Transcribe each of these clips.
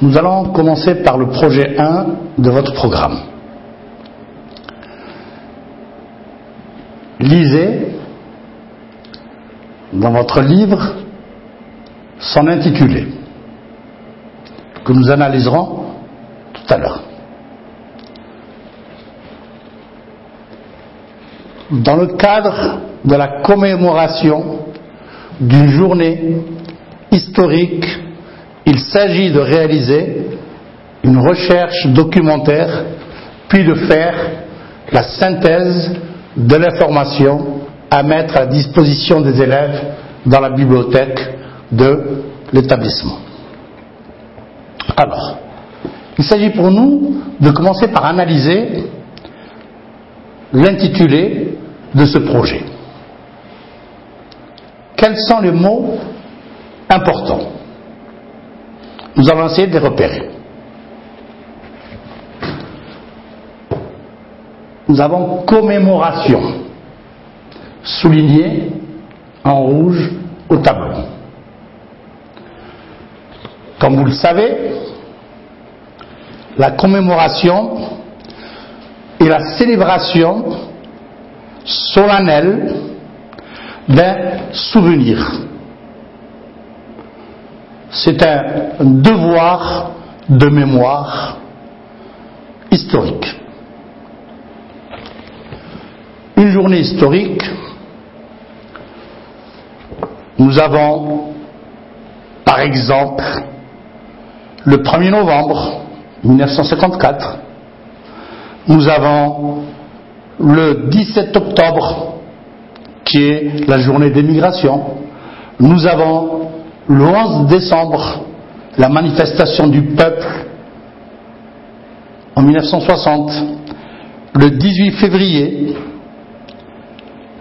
Nous allons commencer par le projet 1 de votre programme. Lisez dans votre livre son intitulé, que nous analyserons tout à l'heure. Dans le cadre de la commémoration d'une journée historique, il s'agit de réaliser une recherche documentaire, puis de faire la synthèse de l'information à mettre à disposition des élèves dans la bibliothèque de l'établissement. Alors, il s'agit pour nous de commencer par analyser l'intitulé de ce projet. Quels sont les mots importants? Nous allons essayer de les repérer. Nous avons commémoration, souligné en rouge au tableau. Comme vous le savez, la commémoration est la célébration solennelle d'un souvenir. C'est un devoir de mémoire historique. Une journée historique, nous avons par exemple le 1er novembre 1954, nous avons le 17 octobre qui est la journée des migrations, nous avons le 11 décembre, la manifestation du peuple en 1960, le 18 février,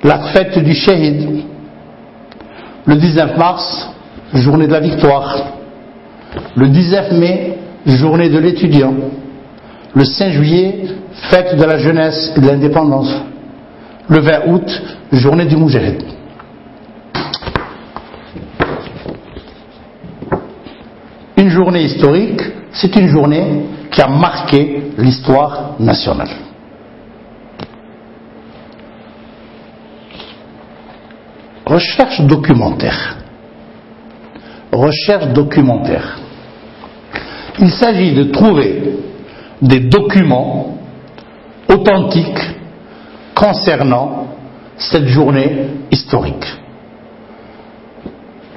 la fête du Shahid, le 19 mars, journée de la victoire, le 19 mai, journée de l'étudiant, le 5 juillet, fête de la jeunesse et de l'indépendance, le 20 août, journée du Moujahid. Une journée historique, c'est une journée qui a marqué l'histoire nationale. Recherche documentaire. Recherche documentaire. Il s'agit de trouver des documents authentiques concernant cette journée historique.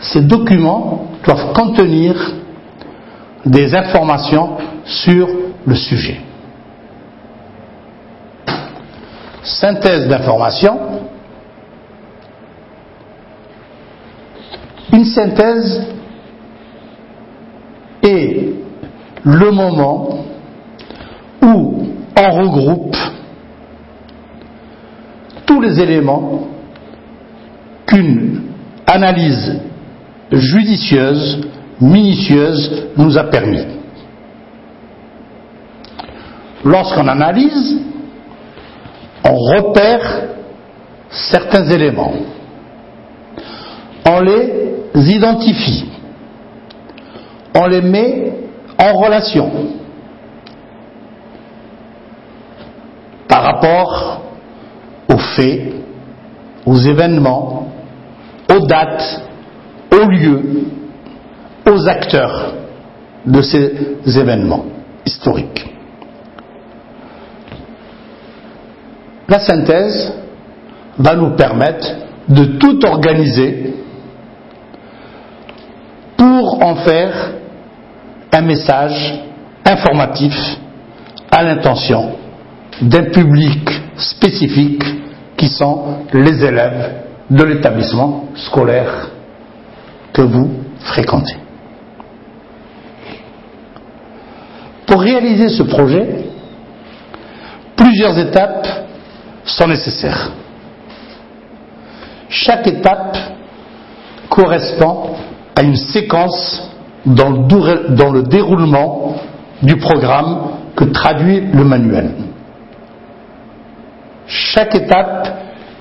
Ces documents doivent contenir des informations sur le sujet. Synthèse d'informations. Une synthèse est le moment où on regroupe tous les éléments qu'une analyse judicieuse, minutieuse nous a permis. Lorsqu'on analyse, on repère certains éléments, on les identifie, on les met en relation par rapport aux faits, aux événements, aux dates, aux lieux, aux acteurs de ces événements historiques. La synthèse va nous permettre de tout organiser pour en faire un message informatif à l'intention d'un public spécifique qui sont les élèves de l'établissement scolaire que vous fréquentez. Pour réaliser ce projet, plusieurs étapes sont nécessaires. Chaque étape correspond à une séquence dans le déroulement du programme que traduit le manuel. Chaque étape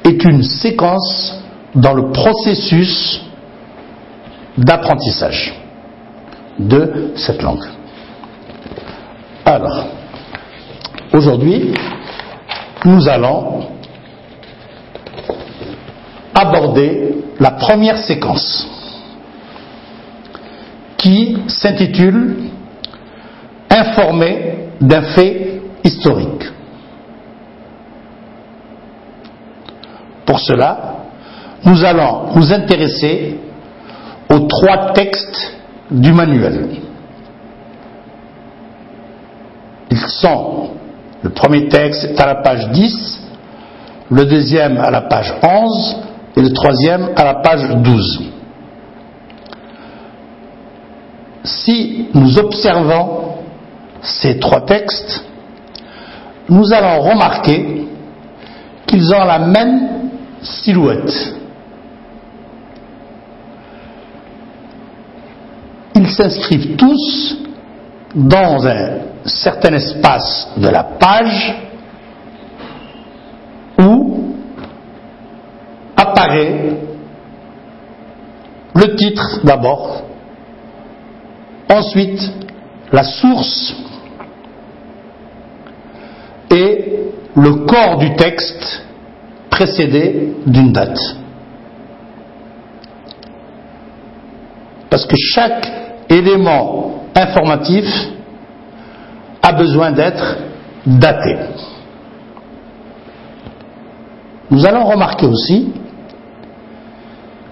est une séquence dans le processus d'apprentissage de cette langue. Alors, aujourd'hui, nous allons aborder la première séquence qui s'intitule « Informer d'un fait historique ». Pour cela, nous allons nous intéresser aux 3 textes du manuel. Ils sont, le premier texte est à la page 10, le deuxième à la page 11 et le troisième à la page 12. Si nous observons ces 3 textes, nous allons remarquer qu'ils ont la même silhouette. Ils s'inscrivent tous dans un certain espace de la page où apparaît le titre d'abord, ensuite la source et le corps du texte précédé d'une date. Parce que chaque élément informatif a besoin d'être daté. Nous allons remarquer aussi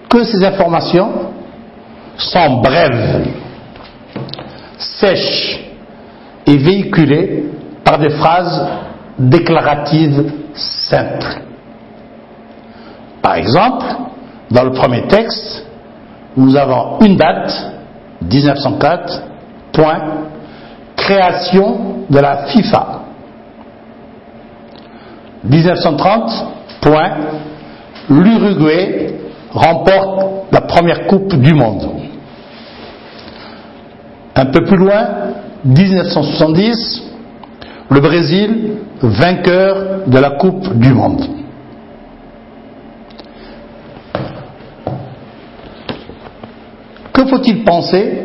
que ces informations sont brèves, sèches et véhiculées par des phrases déclaratives simples. Par exemple, dans le premier texte, nous avons une date, 1904, point, création de la FIFA. 1930, point, l'Uruguay remporte la première Coupe du Monde. Un peu plus loin, 1970, le Brésil, vainqueur de la Coupe du Monde. Que faut-il penser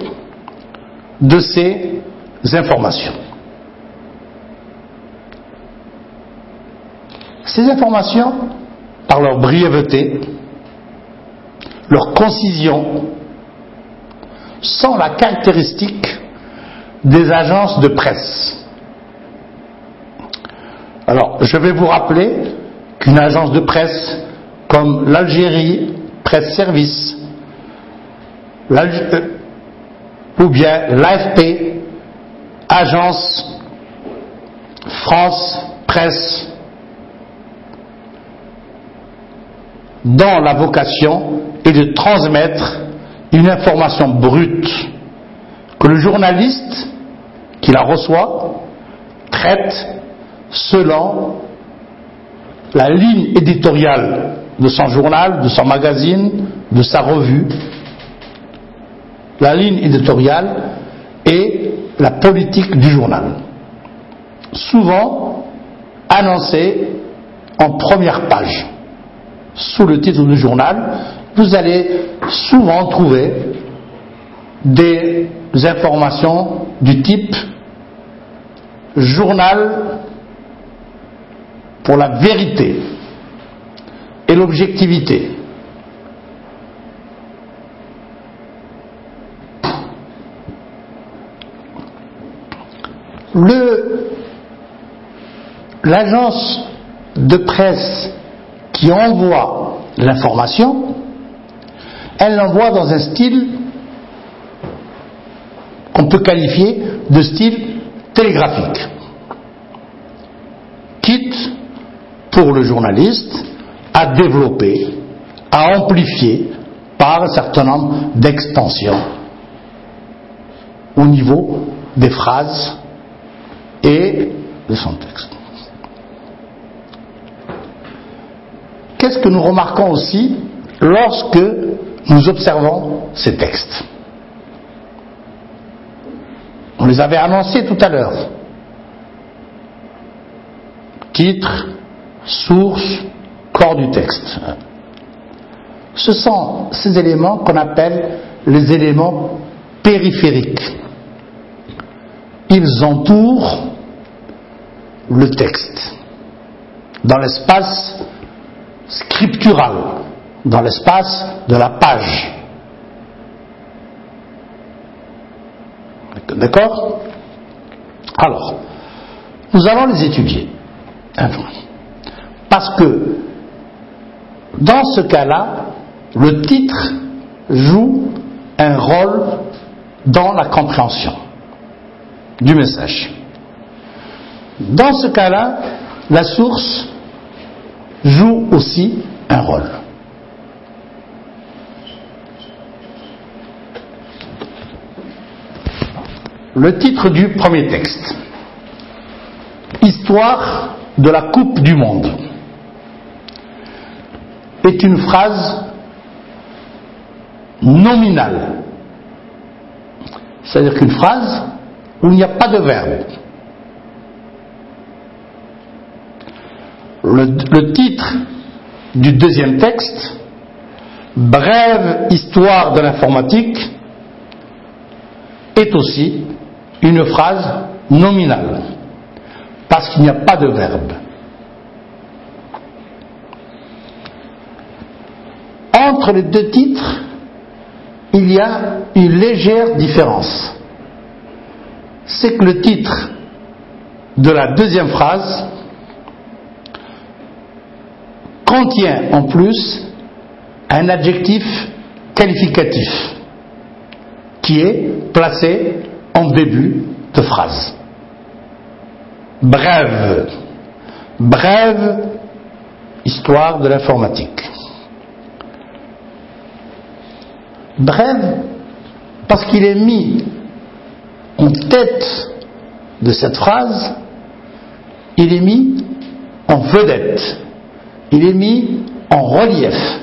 de ces informations? Ces informations, par leur brièveté, leur concision, sont la caractéristique des agences de presse. Alors, je vais vous rappeler qu'une agence de presse comme l'Algérie Presse Service, ou bien l'AFP, Agence France Presse, dont la vocation est de transmettre une information brute que le journaliste qui la reçoit traite selon la ligne éditoriale de son journal, de son magazine, de sa revue. La ligne éditoriale et la politique du journal, souvent annoncée en première page. Sous le titre du journal, vous allez souvent trouver des informations du type « Journal pour la vérité et l'objectivité ». L'agence de presse qui envoie l'information, elle l'envoie dans un style qu'on peut qualifier de style télégraphique, quitte pour le journaliste à développer, à amplifier par un certain nombre d'extensions au niveau des phrases et de son texte. Qu'est-ce que nous remarquons aussi lorsque nous observons ces textes? On les avait annoncés tout à l'heure. Titre, source, corps du texte. Ce sont ces éléments qu'on appelle les éléments périphériques. Ils entourent le texte, dans l'espace scriptural, dans l'espace de la page. D'accord? Alors, nous allons les étudier. Parce que, dans ce cas-là, le titre joue un rôle dans la compréhension du message. Dans ce cas-là, la source joue aussi un rôle. Le titre du premier texte, Histoire de la Coupe du Monde, est une phrase nominale. C'est-à-dire qu'une phrase où il n'y a pas de verbe. Le titre du deuxième texte, Brève histoire de l'informatique, est aussi une phrase nominale, parce qu'il n'y a pas de verbe. Entre les deux titres, il y a une légère différence. C'est que le titre de la deuxième phrase contient en plus un adjectif qualificatif qui est placé en début de phrase. Brève. Brève histoire de l'informatique. Brève parce qu'il est mis en tête de cette phrase, il est mis en vedette, il est mis en relief.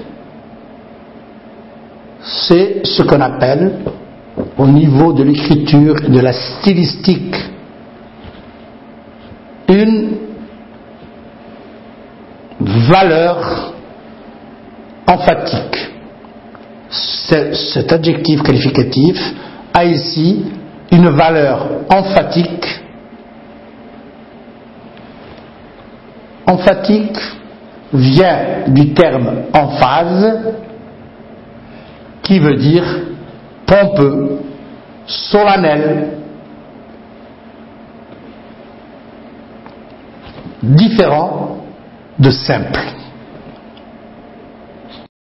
C'est ce qu'on appelle, au niveau de l'écriture et de la stylistique, une valeur emphatique. Cet adjectif qualificatif a ici une valeur emphatique. Emphatique vient du terme emphase, qui veut dire pompeux, solennel, différent de simple.